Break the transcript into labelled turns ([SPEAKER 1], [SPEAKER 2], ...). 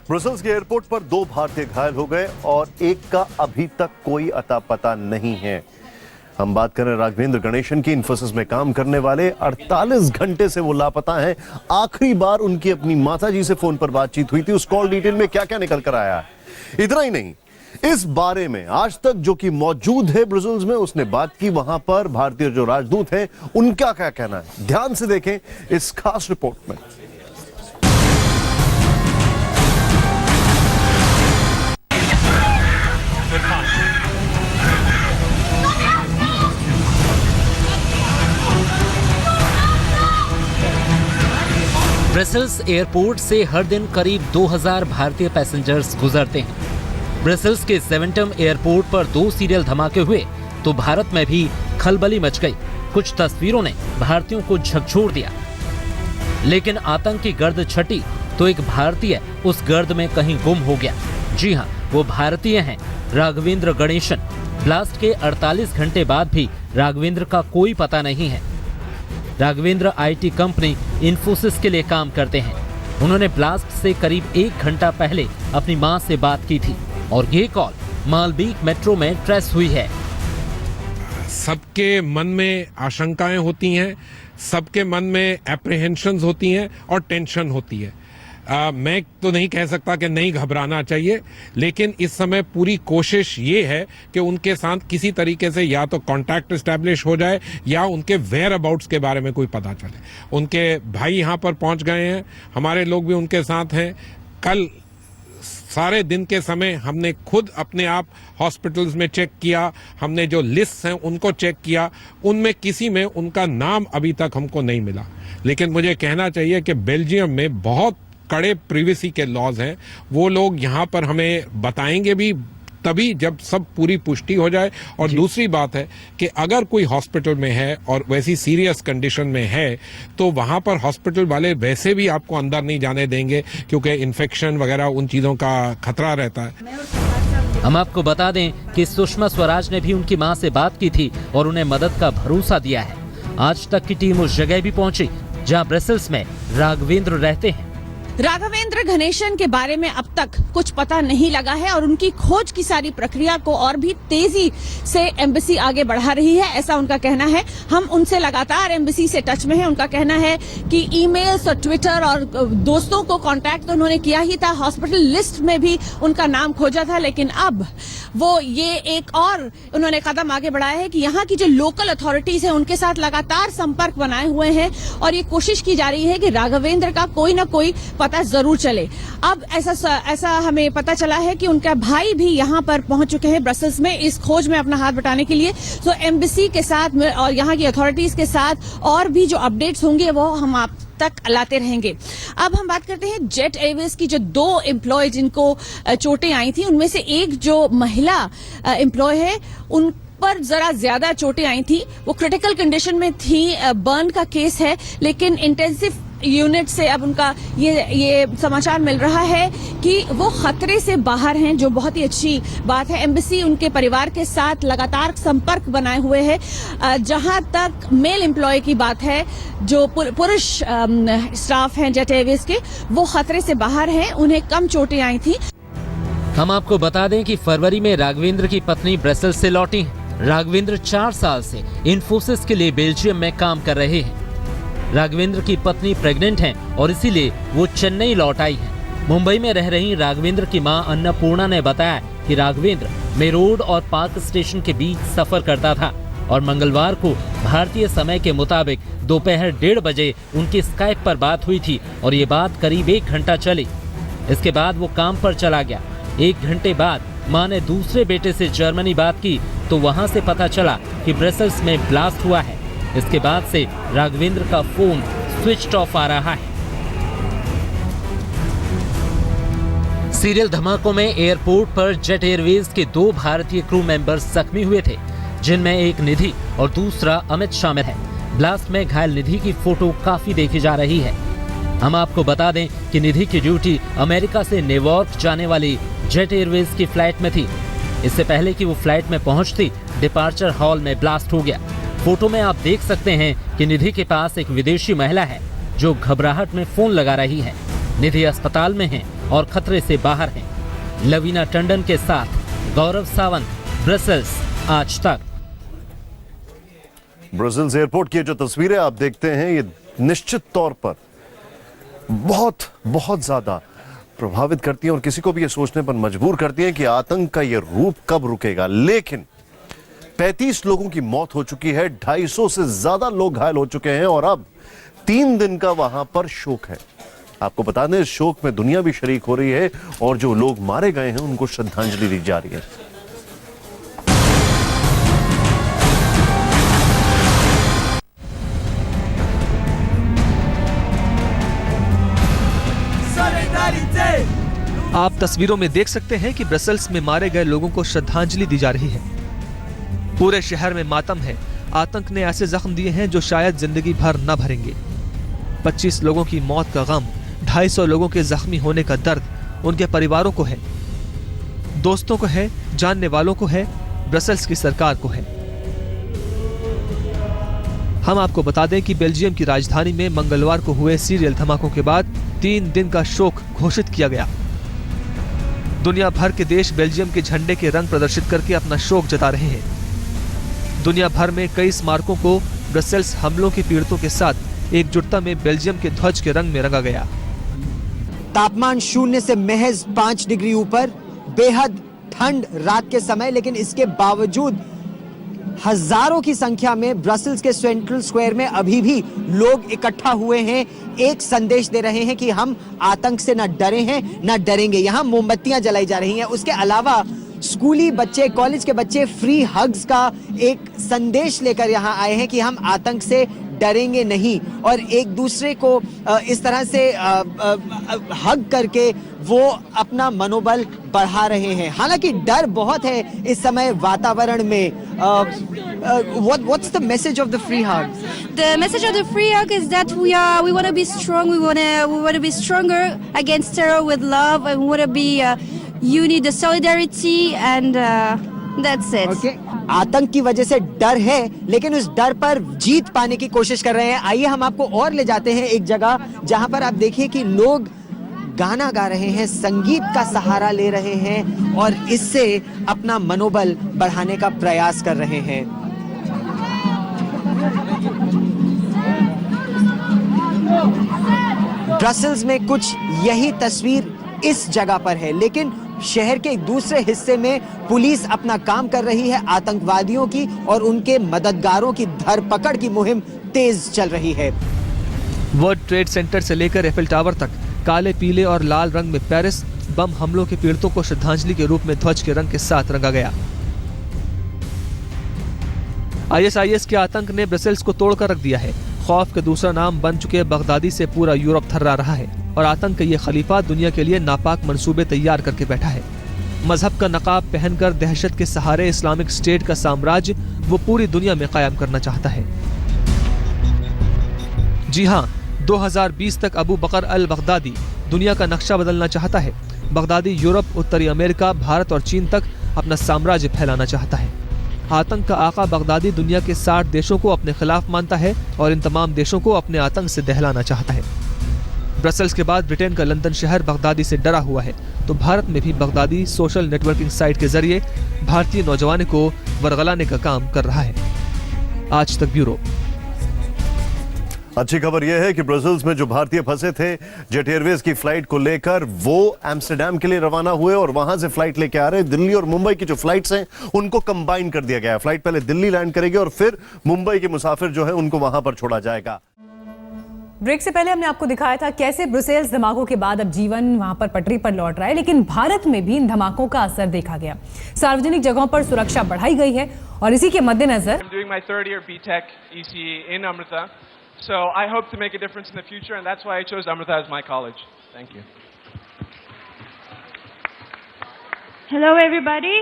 [SPEAKER 1] Brussels के airport पर 2 भारतीय घायल हो गए और एक का अभी तक कोई अता पता नहीं है। हम बात करें राघवेंद्र गणेशन की। इन्फोसिस में काम करने वाले 48 घंटे से वो लापता हैं। आखिरी बार उनकी अपनी माताजी से फोन पर बातचीत हुई थी। उस कॉल डिटेल में क्या क्या निकल कर आया है। इतना ही नहीं, इस बारे में आज तक जो कि मौजूद है ब्रसेल्स में, उसने बात की। वहां पर भारतीय जो राजदूत हैं उनका क्या कहना है, ध्यान से देखें इस खास रिपोर्ट में।
[SPEAKER 2] ब्रसेल्स एयरपोर्ट से हर दिन करीब 2000 भारतीय पैसेंजर्स गुजरते हैं। ब्रसेल्स के ज़ेवेंटम एयरपोर्ट पर 2 सीरियल धमाके हुए तो भारत में भी खलबली मच गई। कुछ तस्वीरों ने भारतीयों को झकझोर दिया, लेकिन आतंक की गर्द छटी तो एक भारतीय उस गर्द में कहीं गुम हो गया। जी हां, वो भारतीय हैं राघवेंद्र गणेशन। ब्लास्ट के 48 घंटे बाद भी राघवेंद्र का कोई पता नहीं है। राघवेंद्र आईटी कंपनी इन्फोसिस के लिए काम करते हैं। उन्होंने ब्लास्ट से करीब 1 घंटा पहले अपनी मां से बात की थी और ये कॉल मालबीक मेट्रो में ट्रेस हुई है।
[SPEAKER 3] सबके मन में आशंकाएं होती हैं, सबके मन में एप्रीहेंशंस होती हैं और टेंशन होती है। मैं तो नहीं कह सकता कि नहीं घबराना चाहिए, लेकिन इस समय पूरी कोशिश ये है कि उनके साथ किसी तरीके से या तो कांटेक्ट एस्टैब्लिश हो जाए या उनके वेयर अबाउट्स के बारे में कोई पता चले। उनके भाई यहाँ पर पहुँच गए हैं, हमारे लोग भी उनके साथ हैं। कल सारे दिन के समय हमने खुद अपने आप हॉस्पिटल्स में चेक किया, हमने जो लिस्ट हैं उनको चेक किया, उनमें किसी में उनका नाम अभी तक हमको नहीं मिला। लेकिन मुझे कहना चाहिए कि बेल्जियम में बहुत कड़े प्रिवेसी के लॉज हैं। वो लोग यहाँ पर हमें बताएंगे भी तभी जब सब पूरी पुष्टि हो जाए। और दूसरी बात है कि अगर कोई हॉस्पिटल में है और वैसी सीरियस कंडीशन में है तो वहां पर हॉस्पिटल वाले वैसे भी आपको अंदर नहीं जाने देंगे, क्योंकि इन्फेक्शन वगैरह उन चीजों का खतरा रहता है।
[SPEAKER 2] हम आपको बता दें कि सुषमा स्वराज ने भी उनकी मां से बात की थी और उन्हें मदद का भरोसा दिया है। आज तक की टीम उस जगह भी पहुंची जहां ब्रसेल्स में राघवेंद्र रहते हैं।
[SPEAKER 4] राघवेंद्र गणेशन के बारे में अब तक कुछ पता नहीं लगा है और उनकी खोज की सारी प्रक्रिया को और भी तेजी से एम्बेसी आगे बढ़ा रही है, ऐसा उनका कहना है। हम उनसे लगातार एम्बेसी से टच में हैं। उनका कहना है कि ईमेल्स और ट्विटर और दोस्तों को कांटेक्ट तो उन्होंने किया ही था, हॉस्पिटल लिस्ट में भी उनका नाम खोजा था, लेकिन अब वो ये एक और उन्होंने कदम आगे बढ़ाया है कि यहाँ की जो लोकल अथॉरिटीज है उनके साथ लगातार संपर्क बनाए हुए हैं और ये कोशिश की जा रही है कि राघवेंद्र का कोई ना कोई पता जरूर चले। अब ऐसा हमें पता चला है कि उनका भाई भी यहाँ पर पहुंच चुके हैं ब्रसेल्स में इस खोज में अपना हाथ बटाने के लिए। तो एम्बेसी के साथ और यहाँ की अथॉरिटीज के साथ और भी जो अपडेट्स होंगे वो हम आप तक लाते रहेंगे। अब हम बात करते हैं जेट एयरवेज की जो 2 एम्प्लॉय जिनको चोटें आई थी, उनमें से एक जो महिला एम्प्लॉय है उन पर जरा ज्यादा चोटें आई थी। वो क्रिटिकल कंडीशन में थी, बर्न का केस है, लेकिन इंटेंसिव यूनिट से अब उनका ये समाचार मिल रहा है कि वो खतरे से बाहर हैं, जो बहुत ही अच्छी बात है। एम्बेसी उनके परिवार के साथ लगातार संपर्क बनाए हुए है। जहां तक मेल एम्प्लॉय की बात है, जो पुरुष स्टाफ हैं जेट एयरवेज के, वो खतरे से बाहर हैं, उन्हें कम चोटें आई थी।
[SPEAKER 2] हम आपको बता दें कि फरवरी में राघवेंद्र की पत्नी ब्रसेल्स से लौटी हैं। राघवेंद्र 4 साल से इन्फोसिस के लिए बेल्जियम में काम कर रहे हैं। राघवेंद्र की पत्नी प्रेग्नेंट हैं और इसीलिए वो चेन्नई लौट आई हैं। मुंबई में रह रही राघवेंद्र की मां अन्नपूर्णा ने बताया कि राघवेंद्र मेरोड और पार्क स्टेशन के बीच सफर करता था और मंगलवार को भारतीय समय के मुताबिक दोपहर 1:30 बजे उनकी स्काइप पर बात हुई थी और ये बात करीब 1 घंटा चली। इसके बाद वो काम पर चला गया। 1 घंटे बाद मां ने दूसरे बेटे से जर्मनी बात की तो वहां से पता चला कि ब्रसेल्स में ब्लास्ट हुआ है। इसके बाद से राघवेंद्र का फोन स्विच ऑफ आ रहा है। सीरियल धमाकों में एयरपोर्ट पर जेट एयरवेज के 2 भारतीय क्रू मेंबर्स जख्मी हुए थे, जिनमें एक निधि और दूसरा अमित शामिल है। ब्लास्ट में घायल निधि की फोटो काफी देखी जा रही है। हम आपको बता दें कि निधि की ड्यूटी अमेरिका से न्यूयॉर्क जाने वाली जेट एयरवेज की फ्लाइट में थी। इससे पहले कि वो फ्लाइट में पहुंचती, डिपार्चर हॉल में ब्लास्ट हो गया। फोटो में आप देख सकते हैं कि निधि के पास एक विदेशी महिला है जो घबराहट में फोन लगा रही है। निधि अस्पताल में है और खतरे से बाहर हैं। लवीना टंडन के साथ गौरव सावंत, ब्रसेल्स, आज तक।
[SPEAKER 1] ब्रसेल्स एयरपोर्ट की जो तस्वीरें आप देखते हैं, ये निश्चित तौर पर बहुत बहुत ज्यादा प्रभावित करती हैं और किसी को भी ये सोचने पर मजबूर करती हैं कि आतंक का ये रूप कब रुकेगा। लेकिन 35 लोगों की मौत हो चुकी है, 250 से ज्यादा लोग घायल हो चुके हैं और अब 3 दिन का वहां पर शोक है। आपको बता दें, इस शोक में दुनिया भी शरीक हो रही है और जो लोग मारे गए हैं उनको श्रद्धांजलि दी जा रही है।
[SPEAKER 5] आप तस्वीरों में देख सकते हैं कि ब्रसेल्स में मारे गए लोगों को श्रद्धांजलि दी जा रही है। पूरे शहर में मातम है। आतंक ने ऐसे जख्म दिए हैं जो शायद जिंदगी भर न भरेंगे। 25 लोगों की मौत का गम, 250 लोगों के जख्मी होने का दर्द उनके परिवारों को है, दोस्तों को है, जानने वालों को है, ब्रसेल्स की सरकार को है। हम आपको बता दें कि बेल्जियम की राजधानी में मंगलवार को हुए सीरियल धमाकों के बाद 3 दिन का शोक घोषित किया गया। दुनिया भर के देश बेल्जियम के झंडे के रंग प्रदर्शित करके अपना शोक जता रहे हैं। दुनिया भर में कई स्मारकों को ब्रसेल्स हमलों के पीड़ितों के साथ एकजुटता में बेल्जियम के ध्वज के रंग में रंगा गया।
[SPEAKER 6] तापमान 0 से महज 5 डिग्री ऊपर, बेहद ठंड रात के समय, लेकिन इसके बावजूद हजारों की संख्या में ब्रसेल्स के सेंट्रल स्क्वायर में अभी भी लोग इकट्ठा हुए हैं। एक संदेश दे रहे हैं कि हम आतंक से न डरे हैं न डरेंगे। यहाँ मोमबत्तियां जलाई जा रही हैं। उसके अलावा स्कूली बच्चे, कॉलेज के बच्चे फ्री हग्स का एक संदेश लेकर यहाँ आए हैं कि हम आतंक से डरेंगे नहीं, और एक दूसरे को इस तरह से हग करके वो अपना मनोबल बढ़ा रहे हैं। हालांकि डर बहुत है इस समय वातावरण में। What's the message of the free hug?
[SPEAKER 7] The message of the free hug is that we want to be strong. We want to be stronger against terror with love, and we want to be unity, the solidarity, and that's it.
[SPEAKER 6] Okay. आतंक की वजह से डर है, लेकिन उस डर पर जीत पाने की कोशिश कर रहे हैं। आइए हम आपको और ले जाते हैं एक जगह जहां पर आप देखिए कि लोग गाना गा रहे हैं, संगीत का सहारा ले रहे हैं और इससे अपना मनोबल बढ़ाने का प्रयास कर रहे हैं। ब्रसेल्स में कुछ यही तस्वीर इस जगह पर है, लेकिन शहर के एक दूसरे हिस्से में पुलिस अपना काम कर रही है। आतंकवादियों की और उनके मददगारों की धरपकड़ की मुहिम तेज चल रही है।
[SPEAKER 5] वर्ल्ड ट्रेड सेंटर से लेकर एफिल टावर तक काले, पीले और लाल रंग में पेरिस बम हमलों के पीड़ितों को श्रद्धांजलि के रूप में ध्वज के रंग के साथ रंगा गया। ISIS के आतंक ने ब्रसेल्स को तोड़कर रख दिया है। खौफ का दूसरा नाम बन चुके बगदादी से पूरा यूरोप थर्रा रहा है और आतंक का ये खलीफा दुनिया के लिए नापाक मंसूबे तैयार करके बैठा है। मजहब का नकाब पहनकर दहशत के सहारे इस्लामिक स्टेट का साम्राज्य वो पूरी दुनिया में कायम करना चाहता है। जी हाँ, 2020 तक अबू बकर अल बगदादी दुनिया का नक्शा बदलना चाहता है। बगदादी यूरोप, उत्तरी अमेरिका, भारत और चीन तक अपना साम्राज्य फैलाना चाहता है। आतंक का आका बगदादी दुनिया के 60 देशों को अपने खिलाफ मानता है और इन तमाम देशों को अपने आतंक से दहलाना चाहता है। ब्रसेल्स के बाद ब्रिटेन का लंदन शहर बगदादी से डरा हुआ है, तो भारत में भी बगदादी सोशल नेटवर्किंग साइट के जरिए भारतीय नौजवानों को वरगलाने का काम कर रहा है। आज तक ब्यूरो।
[SPEAKER 1] अच्छी खबर यह है कि ब्रसेल्स में जो भारतीय फंसे थे जेट एयरवेज की फ्लाइट को लेकर, वो एम्स्टर्डम के लिए रवाना हुए और वहां से फ्लाइट लेके आ रहे हैं। दिल्ली और मुंबई की जो फ्लाइट्स हैं उनको कंबाइन कर दिया गया है। फ्लाइट पहले दिल्ली लैंड करेगी और फिर मुंबई के मुसाफिर जो है उनको वहां पर छोड़ा जाएगा।
[SPEAKER 8] ब्रेक से पहले हमने आपको दिखाया था कैसे ब्रुसेल्स धमाकों के बाद अब जीवन वहां पर पटरी पर लौट रहा है, लेकिन भारत में भी इन धमाकों का असर देखा गया। सार्वजनिक जगहों पर सुरक्षा बढ़ाई गई है और इसी के मद्देनजर
[SPEAKER 9] So I hope to make a difference in the future, and that's why I chose Amrita as my college. Thank you.
[SPEAKER 10] Hello, everybody.